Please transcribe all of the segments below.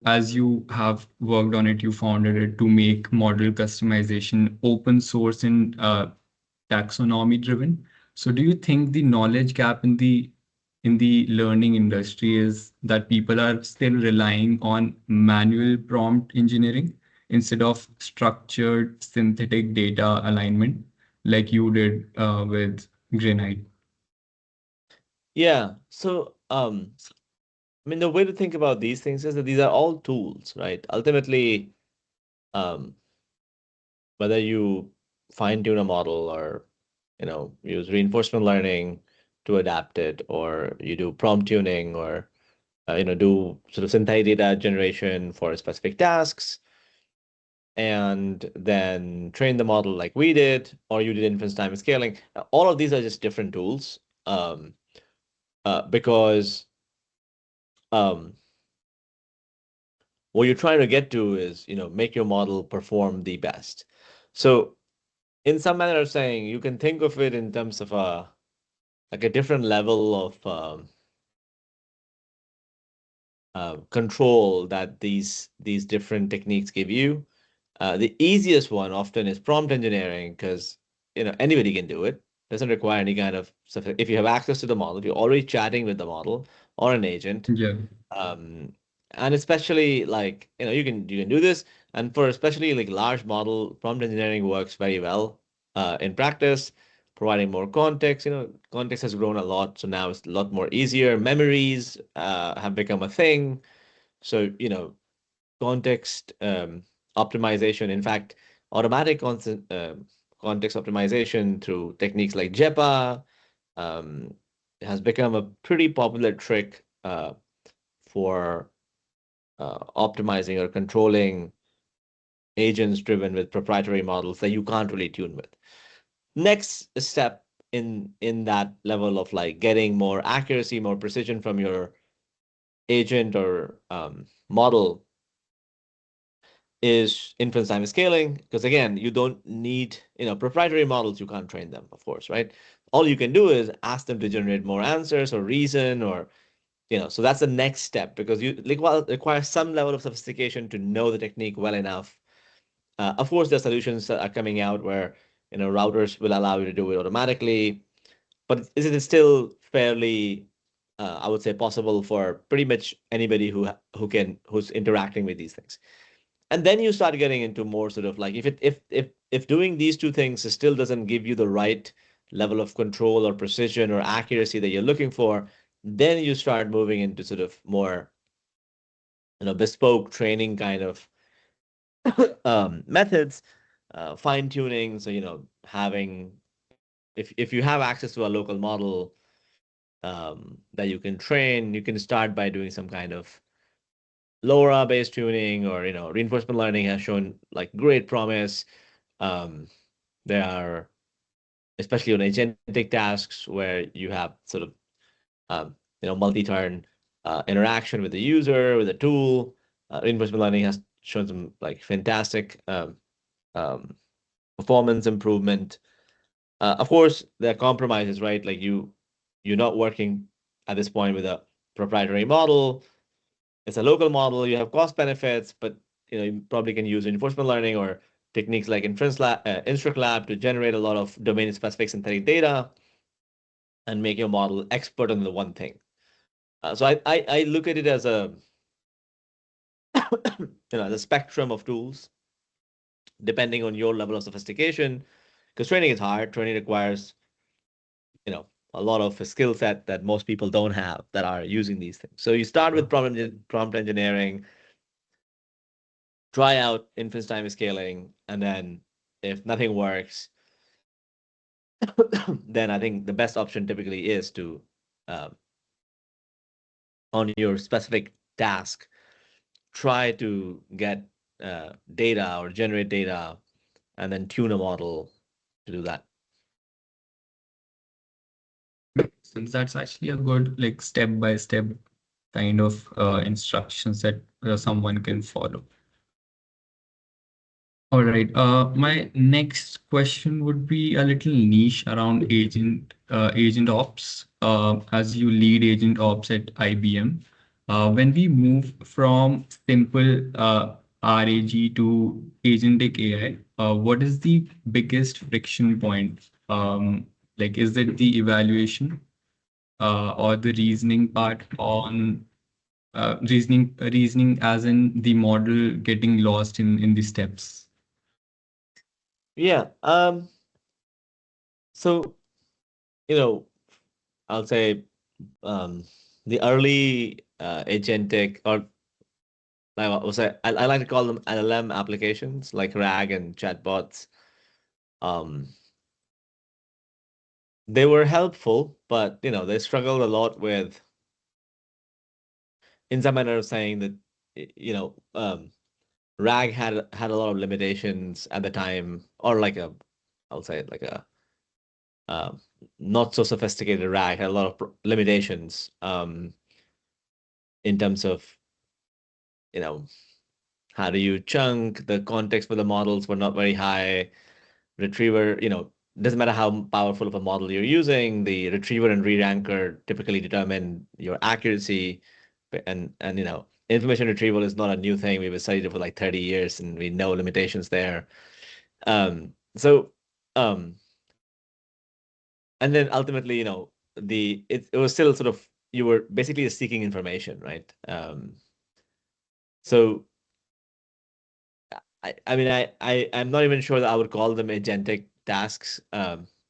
as you have worked on it, you founded it to make model customization open source and taxonomy driven. So do you think the knowledge gap in the learning industry is that people are still relying on manual prompt engineering instead of structured synthetic data alignment like you did with Granite? Yeah. So, I mean, the way to think about these things is that these are all tools, right? Ultimately, um, whether you fine tune a model or, use reinforcement learning to adapt it, or you do prompt tuning, or, do sort of synthetic data generation for specific tasks, and then train the model like we did, or you did inference time scaling. All of these are just different tools, because um, what you're trying to get to is, make your model perform the best. So in some manner of saying, you can think of it in terms of a different level of control that these different techniques give you. The easiest one often is prompt engineering, because anybody can do it. Doesn't require any kind of stuff. If you have access to the model, if you're already chatting with the model or an agent, Yeah. um, and especially like you can do this. And for especially like large model, prompt engineering works very well in practice, providing more context. Context has grown a lot, so now it's a lot more easier. Memories have become a thing. So context optimization. In fact, automatic context optimization through techniques like JEPA um, has become a pretty popular trick for optimizing or controlling agents driven with proprietary models that you can't really tune with. Next step in that level of like getting more accuracy, more precision from your agent or model is inference time scaling, because again, you don't need, proprietary models, you can't train them, of course, right? All you can do is ask them to generate more answers or reason, or so that's the next step, because you like, well, it requires some level of sophistication to know the technique well enough. Of course, there are solutions that are coming out where routers will allow you to do it automatically, but is it still fairly, I would say, possible for pretty much anybody who's interacting with these things? And then you start getting into more sort of like, if doing these two things still doesn't give you the right level of control or precision or accuracy that you're looking for, then you start moving into sort of more bespoke training kind of methods, fine tuning. So having, if you have access to a local model that you can train, you can start by doing some kind of LoRA based tuning, or reinforcement learning has shown like great promise. Um, there are, especially on agentic tasks where you have sort of multi-turn interaction with the user, with the tool. Reinforcement learning has shown some like fantastic um, performance improvement. Of course, there are compromises, right? Like you're not working at this point with a proprietary model. It's a local model. You have cost benefits, but you probably can use reinforcement learning or techniques like Instruct Lab to generate a lot of domain-specific synthetic data and make your model expert on the one thing. So I look at it as a as a spectrum of tools depending on your level of sophistication, because training is hard. Training requires a lot of a skill set that most people don't have that are using these things. So you start with prompt engineering, try out inference time scaling, and then if nothing works, then I think the best option typically is to, um, on your specific task, try to get data or generate data and then tune a model to do that. Since that's actually a good like step by step kind of instructions that someone can follow. All right. My next question would be a little niche around agent ops. As you lead agent ops at IBM, When we move from simple RAG to agentic AI, what is the biggest friction point? Like, is it the evaluation or the reasoning part on reasoning as in the model getting lost in the steps? Yeah. So, you know, I'll say um, the early agentic, or I like to call them LLM applications like RAG and chatbots. Um, they were helpful, but they struggled a lot with, in some manner of saying that, RAG had a lot of limitations at the time, or I'll say it like a um, not so sophisticated RAG had a lot of limitations in terms of, you know, how do you chunk, the context for the models were not very high. Retriever, doesn't matter how powerful of a model you're using, the retriever and re-ranker typically determine your accuracy. And information retrieval is not a new thing. We've studied it for like 30 years and we know limitations there. So um and then ultimately, it was still sort of, you were basically seeking information, right? So I mean, I'm not even sure that I would call them agentic tasks,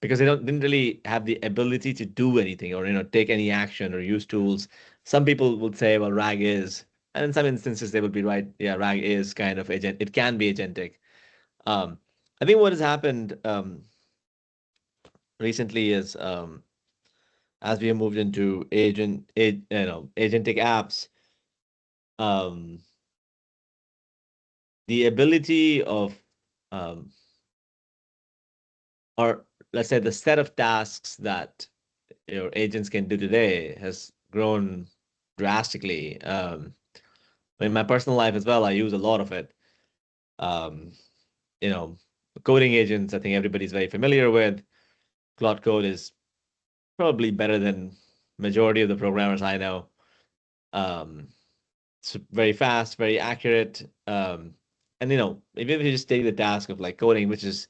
because they didn't really have the ability to do anything, or take any action or use tools. Some people would say, well, RAG is, and in some instances they would be right. Yeah, RAG is kind of agent. It can be agentic. Um, I think what has happened recently is, as we have moved into agentic apps, um, the ability of um, or let's say the set of tasks that your agents can do today has grown drastically. In my personal life as well, I use a lot of it. Um, you know, Coding agents, I think everybody's very familiar with. Claude Code is probably better than majority of the programmers I know. Um, it's very fast, very accurate. And even if you just take the task of like coding, which is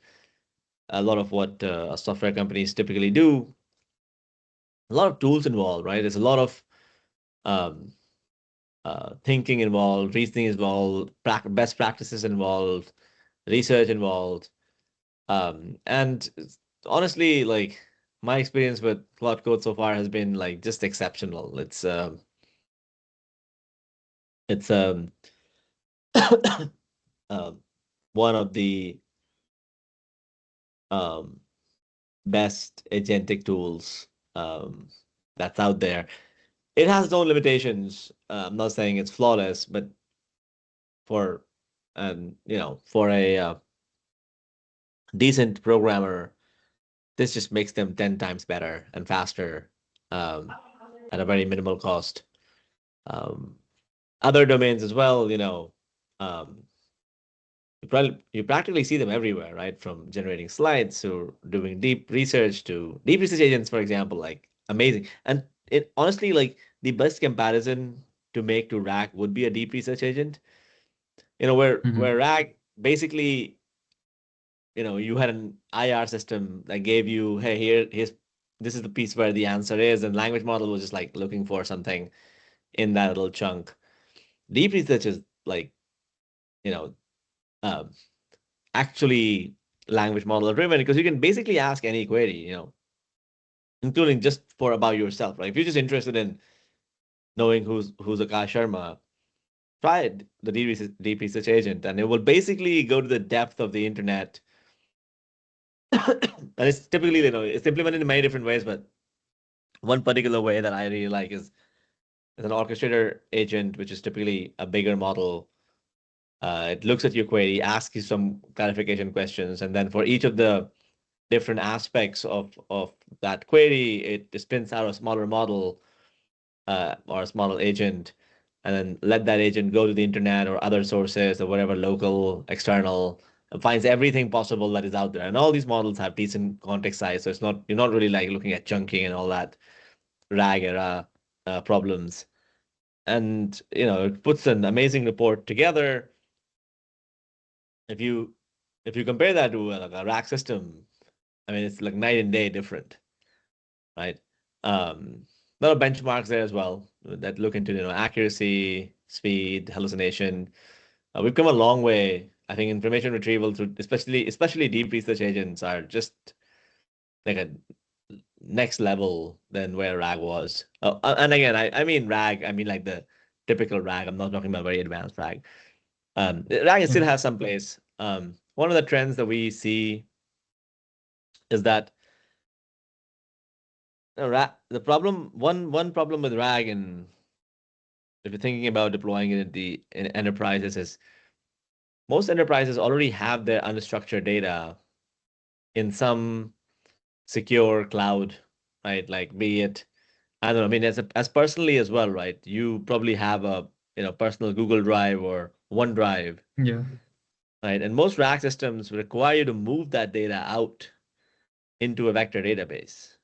a lot of what software companies typically do, a lot of tools involved, right? There's a lot of um, thinking involved, reasoning involved, best practices involved, research involved. And honestly, like my experience with Cloud Code so far has been like just exceptional. It's um, one of the um, best agentic tools that's out there. It has its own limitations. I'm not saying it's flawless, but for for a decent programmer, this just makes them 10 times better and faster um, at a very minimal cost. Um, Other domains as well, um, you practically see them everywhere, right? From generating slides to doing deep research agents, for example, like amazing. And it honestly, like the best comparison to make to RAG would be a deep research agent. Where Mhm. RAG basically, you had an IR system that gave you, hey, here's this is the piece where the answer is, and language model was just like looking for something in that little chunk. Deep research is like, you know, um, actually language model driven, because you can basically ask any query, including just for about yourself, right? If you're just interested in knowing who's Akash Sharma, try it, the deep research agent, and it will basically go to the depth of the internet. And it's typically, it's implemented in many different ways, but one particular way that I really like is an orchestrator agent, which is typically a bigger model. It looks at your query, asks you some clarification questions, and then for each of the different aspects of that query, it spins out a smaller model or a smaller agent, and then let that agent go to the internet or other sources or whatever local, external, and finds everything possible that is out there. And all these models have decent context size, so you're not really like looking at chunking and all that RAG era problems. and it puts an amazing report together. If you compare that to like a rack system, I mean it's like night and day different, right? A lot of benchmarks there as well that look into accuracy, speed, hallucination. We've come a long way. I think information retrieval through especially deep research agents are just like a next level than where RAG was. And again, I mean RAG, I mean like the typical RAG. I'm not talking about very advanced RAG. RAG Yeah. still has some place. One of the trends that we see is that one problem with RAG, and if you're thinking about deploying it in enterprises, is most enterprises already have their unstructured data in some secure cloud, right? Like be it, I don't know, I mean, as personally as well, right? You probably have a personal Google Drive or OneDrive, Yeah. right? And most rack systems require you to move that data out into a vector database,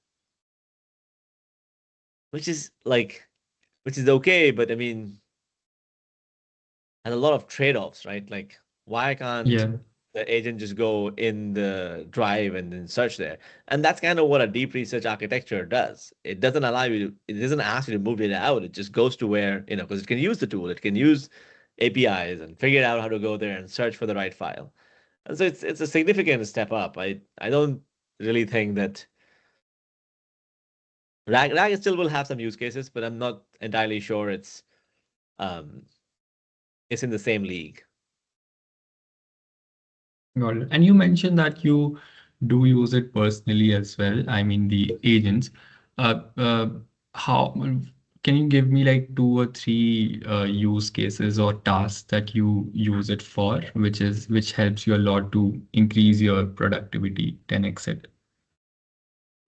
which is like, which is okay, but I mean, and a lot of trade-offs, right? Like, why can't Yeah. the agent just go in the drive and then search there? And that's kind of what a deep research architecture does. It doesn't allow you to, it doesn't ask you to move data out. It just goes to where, because it can use the tool, it can use APIs and figure out how to go there and search for the right file. And so it's a significant step up. I don't really think that RAG still will have some use cases, but I'm not entirely sure um it's in the same league. Got it. And you mentioned that you do use it personally as well. I mean, the agents. Uh, uh, how can you give me like two or three use cases or tasks that you use it for, which helps you a lot to increase your productivity, 10x it?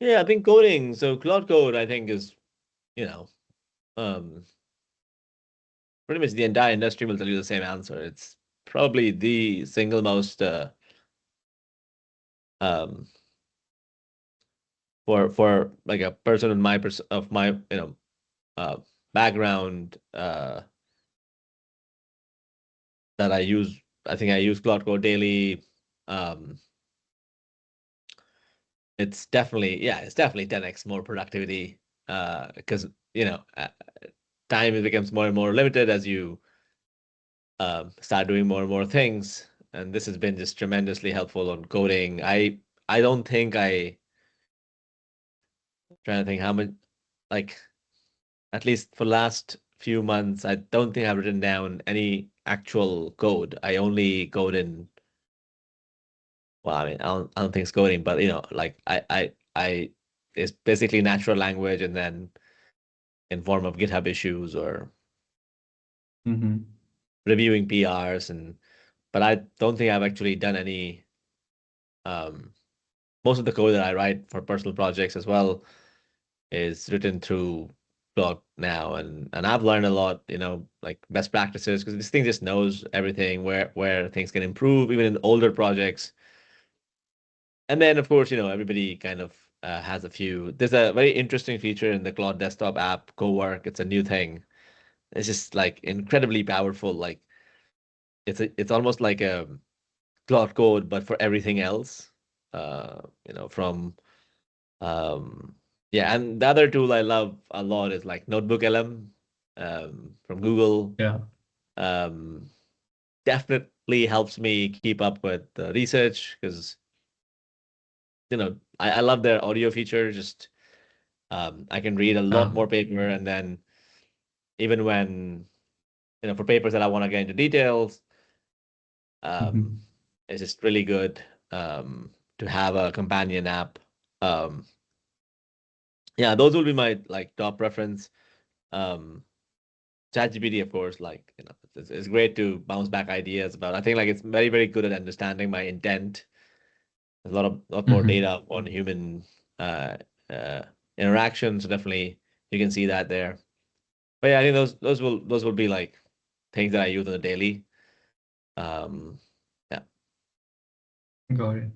Yeah, I think coding. So Cloud Code, I think, is, you know, um, pretty much the entire industry will tell you the same answer. It's probably the single most um, for like a person in my uh, background that I use. I think I use Cloud Code daily. Um, it's definitely 10x more productivity because time becomes more and more limited as you start doing more and more things. And this has been just tremendously helpful on coding. I don't think trying to think how much, like, at least for last few months, I don't think I've written down any actual code. I only code in, well, I mean, I don't think it's coding, but like it's basically natural language and then in form of GitHub issues or Mm-hmm. reviewing PRs, but I don't think I've actually done any um most of the code that I write for personal projects as well is written through blog now, and I've learned a lot, like best practices, because this thing just knows everything where things can improve even in older projects. And then of course, everybody kind of has a few. There's a very interesting feature in the Claude desktop app, Cowork. It's a new thing. It's just like incredibly powerful. Like it's almost like a Claude Code, but for everything else. From yeah, and the other tool I love a lot is like Notebook LM from Google. Yeah. Um, Definitely helps me keep up with the research because I love their audio feature. Just I can read a lot Yeah. more paper, and then even when for papers that I want to get into details, um, Mm-hmm. it's just really good to have a companion app. Um, yeah, those will be my like top preference. Um, ChatGPT, of course, like it's great to bounce back ideas about. I think like it's very, very good at understanding my intent. There's a lot more Mm-hmm. data on human uh, uh, interaction, so definitely you can see that there. But yeah, I think those will be like things that I use on a daily. Um, yeah. Got it.